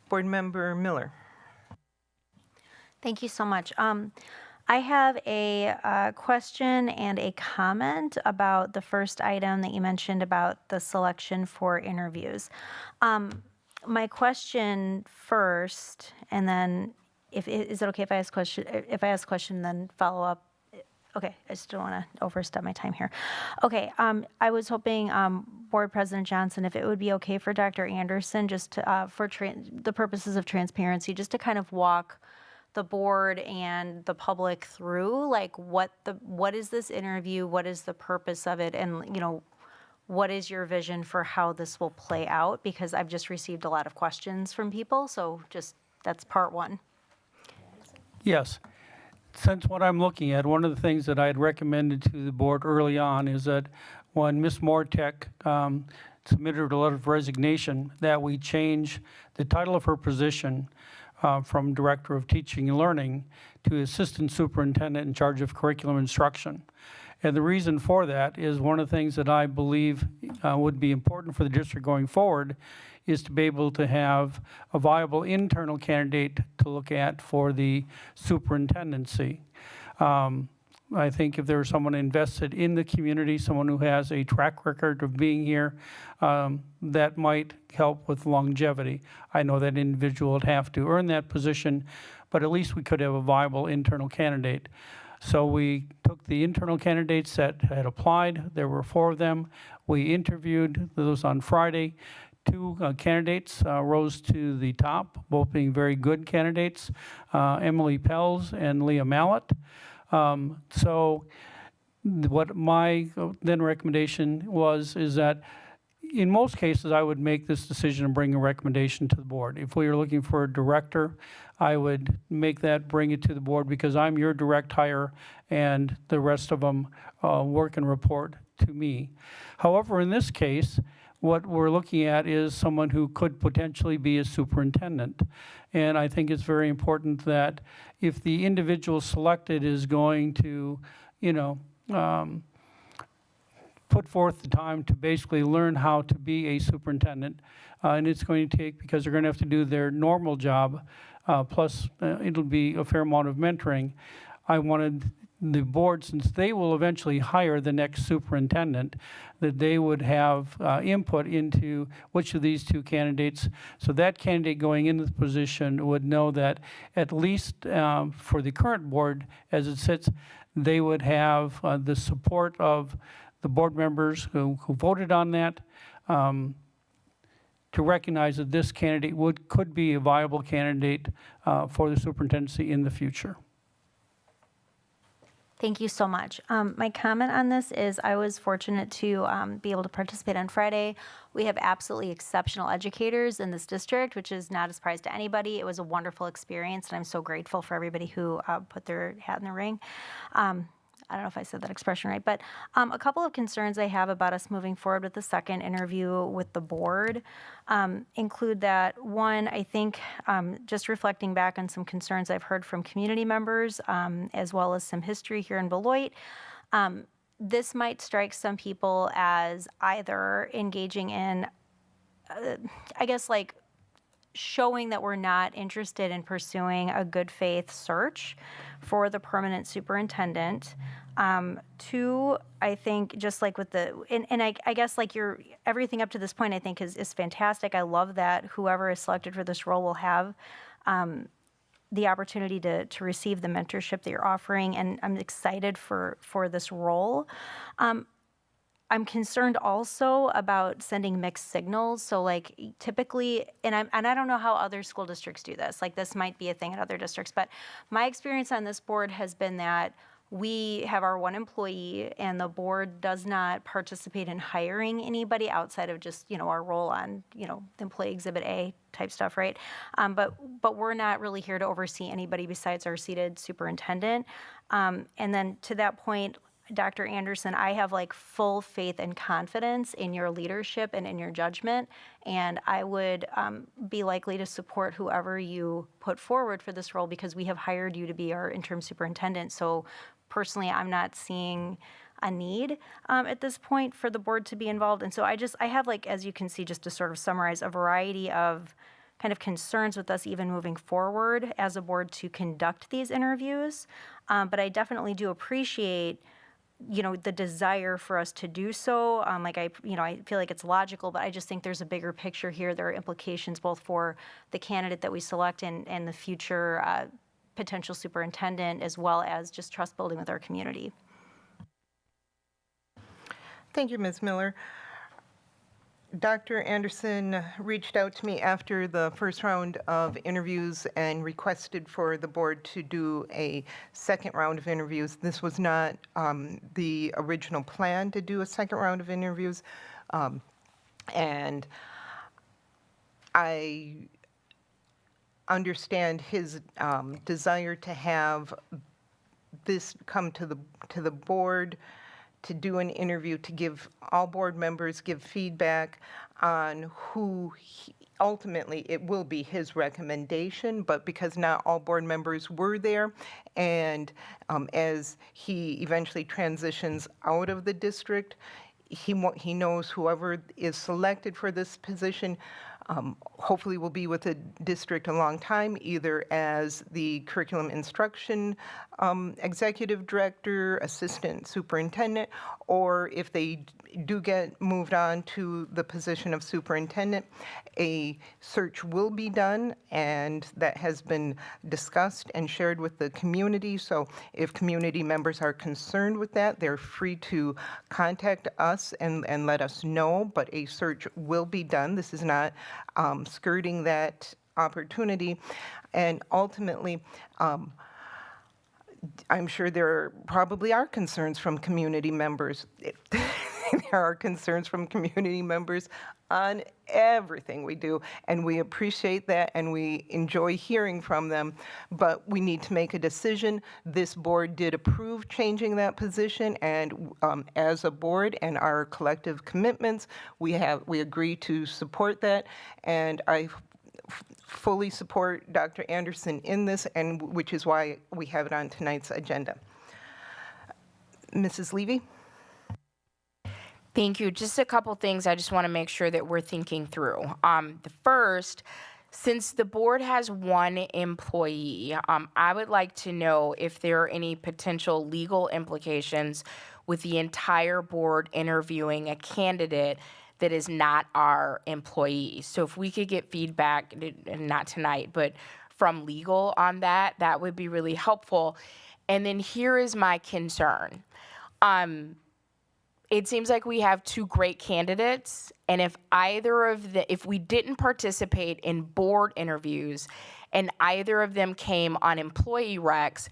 [SPEAKER 1] Board Member Miller.
[SPEAKER 10] Thank you so much. I have a question and a comment about the first item that you mentioned about the selection for interviews. My question first, and then is it okay if I ask question? If I ask question, then follow up. Okay, I just don't want to overstep my time here. Okay, I was hoping, Board President Johnson, if it would be okay for Dr. Anderson, just to, for the purposes of transparency, just to kind of walk the board and the public through, like what is this interview, what is the purpose of it, and what is your vision for how this will play out? Because I've just received a lot of questions from people, so just that's part one.
[SPEAKER 8] Yes. Since what I'm looking at, one of the things that I had recommended to the board early on is that when Ms. Mortek submitted a letter of resignation, that we change the title of her position from Director of Teaching and Learning to Assistant Superintendent in charge of Curriculum Instruction. And the reason for that is one of the things that I believe would be important for the district going forward is to be able to have a viable internal candidate to look at for the superintendency. I think if there's someone invested in the community, someone who has a track record of being here, that might help with longevity. I know that individual would have to earn that position, but at least we could have a viable internal candidate. So we took the internal candidates that had applied. There were 4 of them. We interviewed those on Friday. 2 candidates rose to the top, both being very good candidates, Emily Pels and Leah Mallett. So what my then recommendation is that in most cases, I would make this decision and bring a recommendation to the board. If we are looking for a director, I would make that, bring it to the board because I'm your direct hire and the rest of them work and report to me. However, in this case, what we're looking at is someone who could potentially be a superintendent. And I think it's very important that if the individual selected is going to, put forth the time to basically learn how to be a superintendent, and it's going to take, because they're going to have to do their normal job, plus it'll be a fair amount of mentoring. I wanted the board, since they will eventually hire the next superintendent, that they would have input into which of these 2 candidates. So that candidate going into the position would know that at least for the current board as it sits, they would have the support of the board members who voted on that to recognize that this candidate could be a viable candidate for the superintendency in the future.
[SPEAKER 10] Thank you so much. My comment on this is I was fortunate to be able to participate on Friday. We have absolutely exceptional educators in this district, which is not a surprise to anybody. It was a wonderful experience, and I'm so grateful for everybody who put their hat in the ring. I don't know if I said that expression right, but a couple of concerns I have about us moving forward with the second interview with the board include that, one, I think just reflecting back on some concerns I've heard from community members, as well as some history here in Beloit, this might strike some people as either engaging in, I guess, like showing that we're not interested in pursuing a good faith search for the permanent superintendent. 2, I think just like with the, and I guess like everything up to this point I think is fantastic. I love that whoever is selected for this role will have the opportunity to receive the mentorship that you're offering, and I'm excited for this role. I'm concerned also about sending mixed signals. So like typically, and I don't know how other school districts do this, like this might be a thing in other districts, but my experience on this board has been that we have our one employee and the board does not participate in hiring anybody outside of just, our role on, the employee exhibit A type stuff, right? But we're not really here to oversee anybody besides our seated superintendent. And then to that point, Dr. Anderson, I have like full faith and confidence in your leadership and in your judgment, and I would be likely to support whoever you put forward for this role because we have hired you to be our interim superintendent. So personally, I'm not seeing a need at this point for the board to be involved. And so I have like, as you can see, just to sort of summarize, a variety of kind of concerns with us even moving forward as a board to conduct these interviews. But I definitely do appreciate the desire for us to do so. I feel like it's logical, but I just think there's a bigger picture here. There are implications both for the candidate that we select and the future potential superintendent, as well as just trust building with our community.
[SPEAKER 1] Thank you, Ms. Miller. Dr. Anderson reached out to me after the first round of interviews and requested for the board to do a second round of interviews. This was not the original plan to do a second round of interviews. And I understand his desire to have this come to the board to do an interview, to give all board members, give feedback on who ultimately it will be his recommendation, but because not all board members were there, and as he eventually transitions out of the district, he knows whoever is selected for this position hopefully will be with the district a long time, either as the curriculum instruction executive director, assistant superintendent, or if they do get moved on to the position of superintendent, a search will be done, and that has been discussed and shared with the community. So if community members are concerned with that, they're free to contact us and let us know, but a search will be done. This is not skirting that opportunity. And ultimately, I'm sure there probably are concerns from community members. There are concerns from community members on everything we do, and we appreciate that, and we enjoy hearing from them, but we need to make a decision. This board did approve changing that position, and as a board and our collective commitments, we agree to support that, and I fully support Dr. Anderson in this, and which is why we have it on tonight's agenda. Mrs. Levy?
[SPEAKER 12] Thank you. Just a couple things I just want to make sure that we're thinking through. The first, since the board has one employee, I would like to know if there are any potential legal implications with the entire board interviewing a candidate that is not our employee. So if we could get feedback, not tonight, but from legal on that, that would be really helpful. And then here is my concern. It seems like we have two great candidates, and if we didn't participate in board interviews and either of them came on employee recs,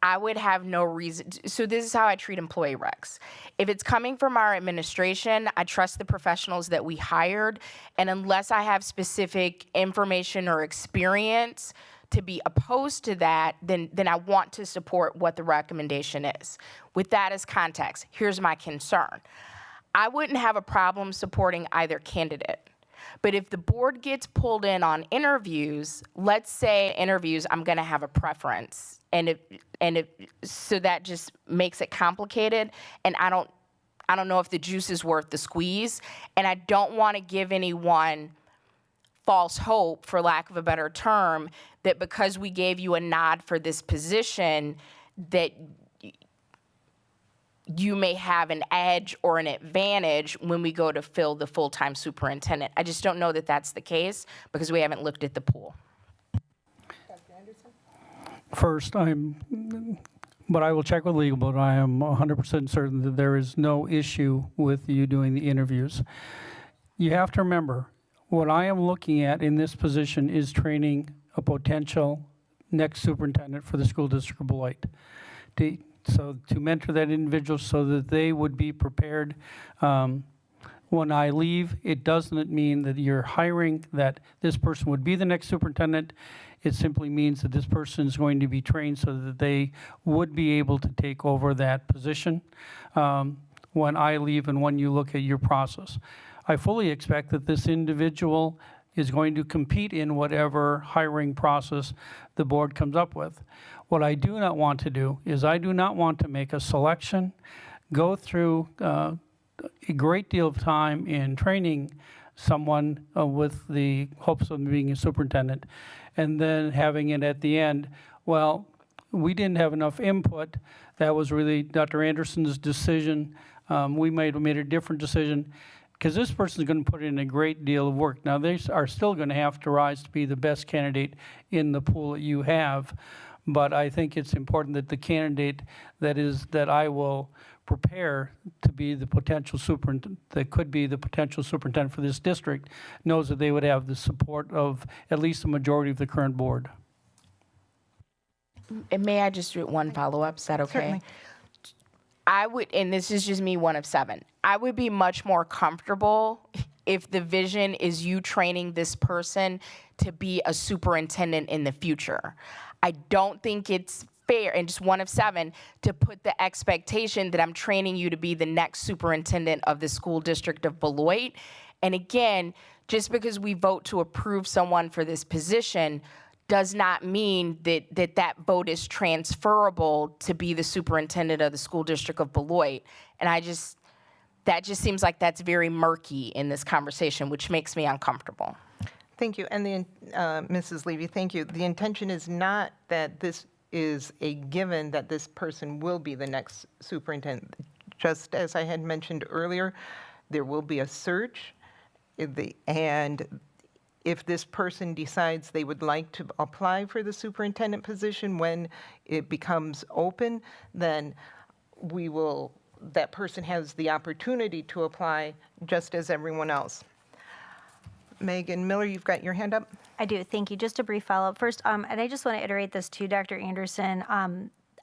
[SPEAKER 12] I would have no reason. So this is how I treat employee recs. If it's coming from our administration, I trust the professionals that we hired, and unless I have specific information or experience to be opposed to that, then I want to support what the recommendation is. With that as context, here's my concern. I wouldn't have a problem supporting either candidate. But if the board gets pulled in on interviews, let's say interviews, I'm going to have a preference, so that just makes it complicated, and I don't know if the juice is worth the squeeze, and I don't want to give anyone false hope, for lack of a better term, that because we gave you a nod for this position, that you may have an edge or an advantage when we go to fill the full-time superintendent. I just don't know that that's the case because we haven't looked at the pool.
[SPEAKER 8] First, but I will check with legal, but I am 100% certain that there is no issue with you doing the interviews. You have to remember, what I am looking at in this position is training a potential next superintendent for the school district of Beloit. To mentor that individual so that they would be prepared when I leave. It doesn't mean that you're hiring that this person would be the next superintendent. It simply means that this person is going to be trained so that they would be able to take over that position when I leave and when you look at your process. I fully expect that this individual is going to compete in whatever hiring process the board comes up with. What I do not want to do is I do not want to make a selection, go through a great deal of time in training someone with the hopes of being a superintendent, and then having it at the end, well, we didn't have enough input. That was really Dr. Anderson's decision. We made a different decision because this person is going to put in a great deal of work. Now, they are still going to have to rise to be the best candidate in the pool that you have, but I think it's important that the candidate that I will prepare to be the potential superintendent, that could be the potential superintendent for this district, knows that they would have the support of at least a majority of the current board.
[SPEAKER 12] And may I just do one follow-up? Is that okay?
[SPEAKER 1] Certainly.
[SPEAKER 12] I would, and this is just me, one of 7, I would be much more comfortable if the vision is you training this person to be a superintendent in the future. I don't think it's fair, and just one of 7, to put the expectation that I'm training you to be the next superintendent of the school district of Beloit. And again, just because we vote to approve someone for this position does not mean that vote is transferable to be the superintendent of the school district of Beloit. And that just seems like that's very murky in this conversation, which makes me uncomfortable.
[SPEAKER 1] Thank you. And Mrs. Levy, thank you. The intention is not that this is a given that this person will be the next superintendent. Just as I had mentioned earlier, there will be a search, and if this person decides they would like to apply for the superintendent position when it becomes open, then that person has the opportunity to apply just as everyone else. Megan Miller, you've got your hand up?
[SPEAKER 10] I do, thank you. Just a brief follow-up. First, and I just want to iterate this to Dr. Anderson.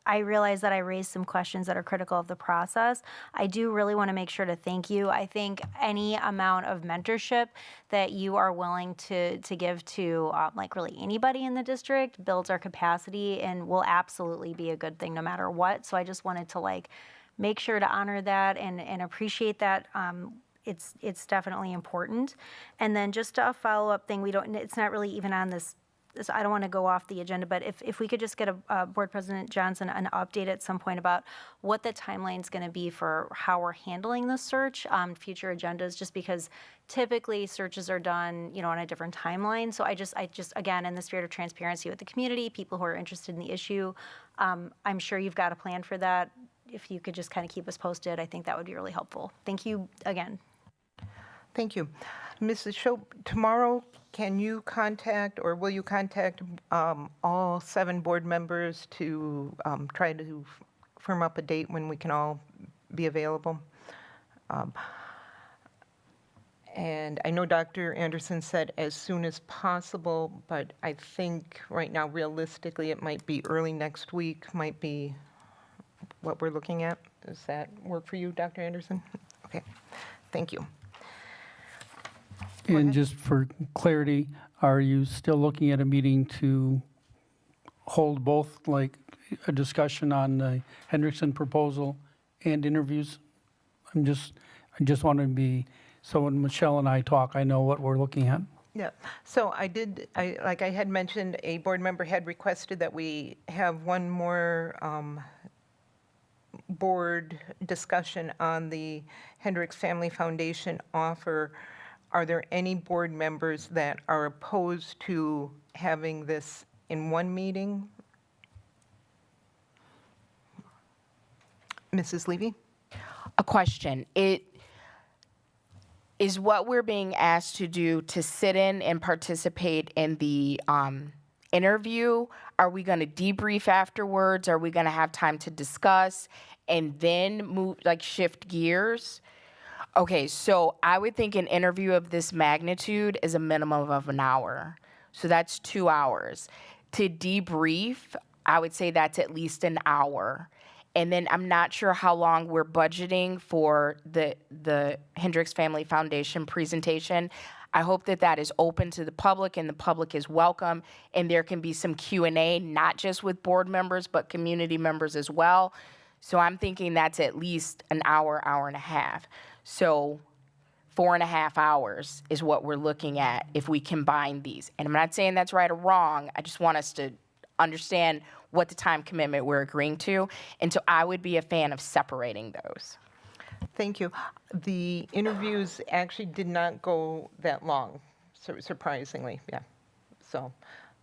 [SPEAKER 10] I realize that I raised some questions that are critical of the process. I do really want to make sure to thank you. I think any amount of mentorship that you are willing to give to like really anybody in the district builds our capacity and will absolutely be a good thing no matter what. So I just wanted to like make sure to honor that and appreciate that. It's definitely important. And then just a follow-up thing, it's not really even on this, I don't want to go off the agenda, but if we could just get a Board President Johnson an update at some point about what the timeline's going to be for how we're handling the search on future agendas, just because typically searches are done, on a different timeline. So I just again, in the spirit of transparency with the community, people who are interested in the issue, I'm sure you've got a plan for that. If you could just kind of keep us posted, I think that would be really helpful. Thank you again.
[SPEAKER 1] Thank you. Mrs. Shope, tomorrow, can you contact or will you contact all 7 board members to try to firm up a date when we can all be available? And I know Dr. Anderson said as soon as possible, but I think right now, realistically, it might be early next week, might be what we're looking at. Does that work for you, Dr. Anderson? Okay, thank you.
[SPEAKER 8] And just for clarity, are you still looking at a meeting to hold both, like a discussion on the Hendrickson proposal and interviews? I just want to be, so when Michelle and I talk, I know what we're looking at.
[SPEAKER 1] Yeah, so like I had mentioned, a board member had requested that we have one more board discussion on the Hendricks Family Foundation offer. Are there any board members that are opposed to having this in one meeting? Mrs. Levy?
[SPEAKER 12] A question. It is what we're being asked to do to sit in and participate in the interview. Are we going to debrief afterwards? Are we going to have time to discuss and then shift gears? Okay, so I would think an interview of this magnitude is a minimum of an hour. So that's 2 hours. To debrief, I would say that's at least an hour. And then I'm not sure how long we're budgeting for the Hendricks Family Foundation presentation. I hope that is open to the public and the public is welcome and there can be some Q&A, not just with board members, but community members as well. So I'm thinking that's at least an hour, hour and a half. So 4.5 hours is what we're looking at if we combine these. And I'm not saying that's right or wrong. I just want us to understand what the time commitment we're agreeing to. And so I would be a fan of separating those.
[SPEAKER 1] Thank you. The interviews actually did not go that long, surprisingly, yeah. So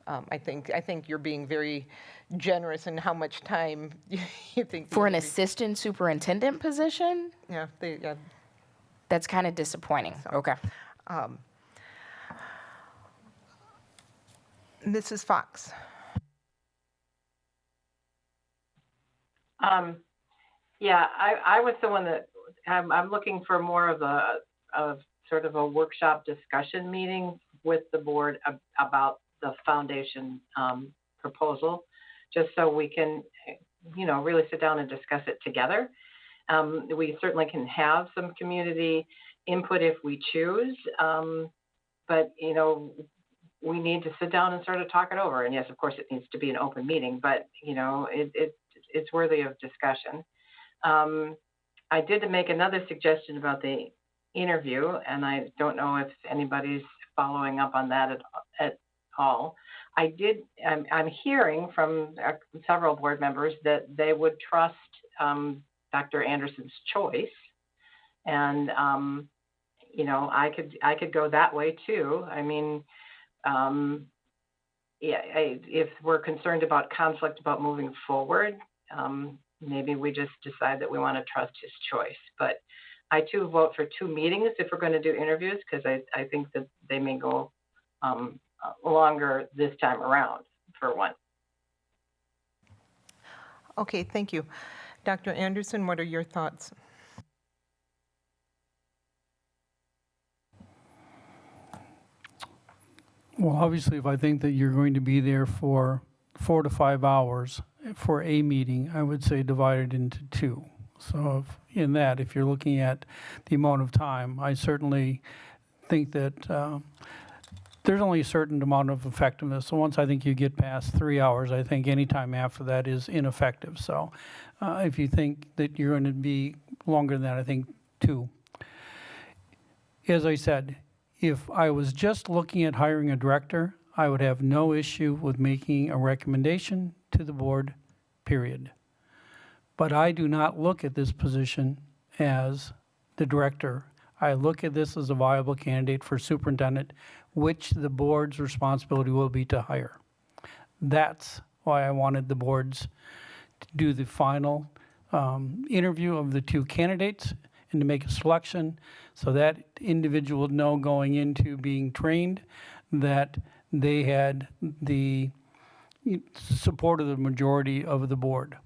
[SPEAKER 1] I think you're being very generous in how much time you think. the
[SPEAKER 12] For an
[SPEAKER 1] interview-
[SPEAKER 12] assistant superintendent position,
[SPEAKER 1] Yeah,
[SPEAKER 12] that's kind of disappointing. Okay.
[SPEAKER 1] Mrs. Fox.
[SPEAKER 2] Yeah, I was the one that, I'm looking for more of a sort of a workshop discussion meeting with the board about the foundation proposal, just so we can, really sit down and discuss it together. We certainly can have some community input if we choose, but, we need to sit down and sort of talk it over. And yes, of course, it needs to be an open meeting, but, it's worthy of discussion. I did make another suggestion about the interview, and I don't know if anybody's following up on that at all. I'm hearing from several board members that they would trust Dr. Anderson's choice, and I could go that way too. I mean, if we're concerned about conflict about moving forward, maybe we just decide that we want to trust his choice. But I too vote for 2 meetings if we're going to do interviews, because I think that they may go longer this time around for one.
[SPEAKER 1] Okay, thank you. Dr. Anderson, what are your thoughts?
[SPEAKER 8] Well, obviously, if I think that you're going to be there for 4 to 5 hours for a meeting, I would say divide it into 2. So if you're looking at the amount of time, I certainly think that there's only a certain amount of effectiveness. So once I think you get past 3 hours, I think any time after that is ineffective. So if you think that you're going to be longer than that, I think 2. As I said, if I was just looking at hiring a director, I would have no issue with making a recommendation to the board, period. But I do not look at this position as the director. I look at this as a viable candidate for superintendent, which the board's responsibility will be to hire. That's why I wanted the boards to do the final interview of the 2 candidates and to make a selection so that individual would know going into being trained that they had the support of the majority of the board.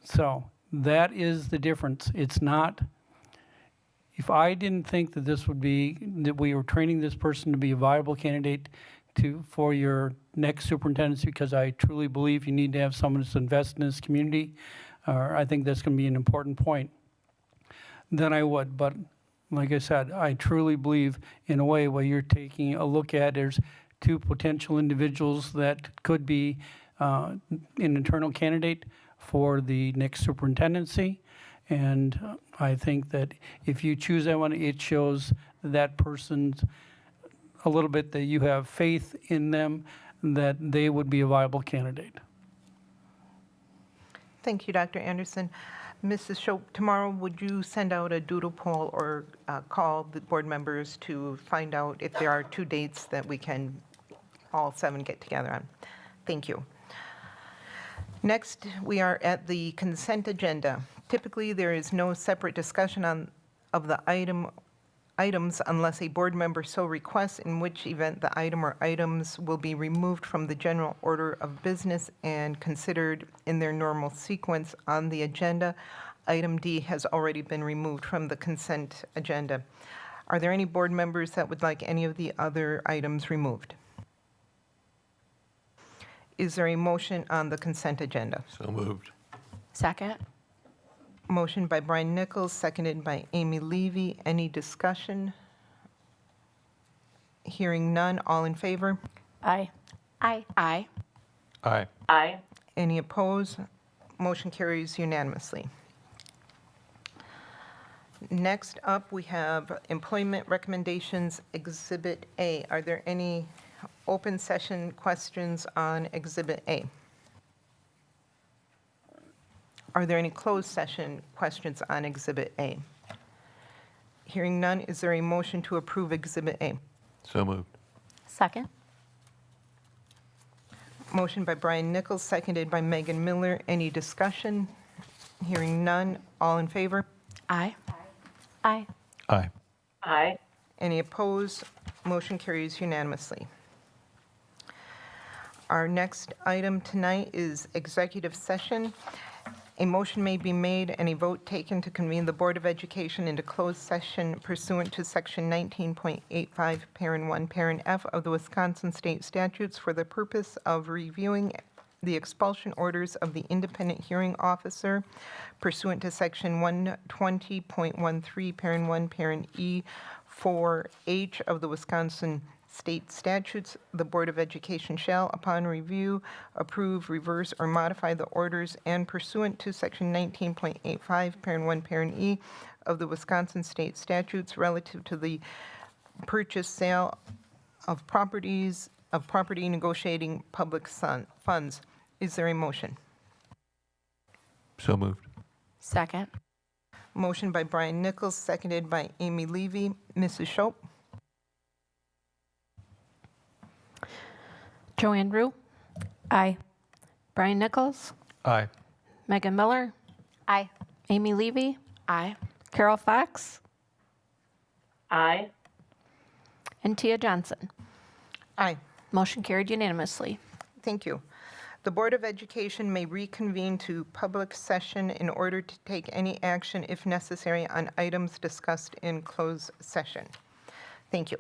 [SPEAKER 8] So that is the difference. It's not, if I didn't think that that we were training this person to be a viable candidate for your next superintendency, because I truly believe you need to have someone that's invested in this community, I think that's going to be an important point, then I would. But like I said, I truly believe in a way where you're taking a look at, there's 2 potential individuals that could be an internal candidate for the next superintendency. And I think that if you choose that one, it shows that person's a little bit that you have faith in them, that they would be a viable candidate.
[SPEAKER 1] Thank you, Dr. Anderson. Mrs. Shope, tomorrow would you send out a doodle poll or call the board members to find out if there are 2 dates that we can all 7 get together on? Thank you. Next, we are at the consent agenda. Typically, there is no separate discussion of the items unless a board member so requests, in which event the item or items will be removed from the general order of business and considered in their normal sequence on the agenda. Item D has already been removed from the consent agenda. Are there any board members that would like any of the other items removed? Is there a motion on the consent agenda?
[SPEAKER 5] So moved.
[SPEAKER 12] Second.
[SPEAKER 1] Motion by Brian Nichols, seconded by Amy Levy. Any discussion? Hearing none. All in favor?
[SPEAKER 12] Aye.
[SPEAKER 10] Aye.
[SPEAKER 12] Aye.
[SPEAKER 5] Aye.
[SPEAKER 2] Aye.
[SPEAKER 1] Any opposed? Motion carries unanimously. Next up, we have employment recommendations, Exhibit A. Are there any open session questions on Exhibit A? Are there any closed session questions on Exhibit A? Hearing none, is there a motion to approve Exhibit A?
[SPEAKER 5] So moved.
[SPEAKER 10] Second?
[SPEAKER 1] Motion by Brian Nichols, seconded by Megan Miller. Any discussion? Hearing none, all in favor?
[SPEAKER 12] Aye.
[SPEAKER 10] Aye.
[SPEAKER 5] Aye.
[SPEAKER 2] Aye.
[SPEAKER 1] Any opposed? Motion carries unanimously. Our next item tonight is executive session. A motion may be made and a vote taken to convene the Board of Education into closed session pursuant to Section 19.85, Parent 1, Parent F of the Wisconsin State Statutes for the purpose of reviewing the expulsion orders of the independent hearing officer pursuant to Section 120.13, Parent 1, Parent E, 4H of the Wisconsin State Statutes. The Board of Education shall, upon review, approve, reverse, or modify the orders, and pursuant to Section 19.85, Parent 1, Parent E of the Wisconsin State Statutes relative to the purchase, sale of property negotiating public funds. Is there a motion?
[SPEAKER 5] So moved.
[SPEAKER 12] Second.
[SPEAKER 1] Motion by Brian Nichols, seconded by Amy Levy. Mrs. Schopp?
[SPEAKER 3] Joanne Rue,
[SPEAKER 10] Aye.
[SPEAKER 3] Brian Nichols,
[SPEAKER 5] Aye.
[SPEAKER 3] Megan Miller,
[SPEAKER 10] Aye.
[SPEAKER 3] Amy Levy,
[SPEAKER 12] Aye.
[SPEAKER 3] Carol Fox,
[SPEAKER 2] Aye.
[SPEAKER 3] and Tia Johnson.
[SPEAKER 1] Aye.
[SPEAKER 3] Motion carried unanimously.
[SPEAKER 1] Thank you. The Board of Education may reconvene to public session in order to take any action if necessary on items discussed in closed session. Thank you.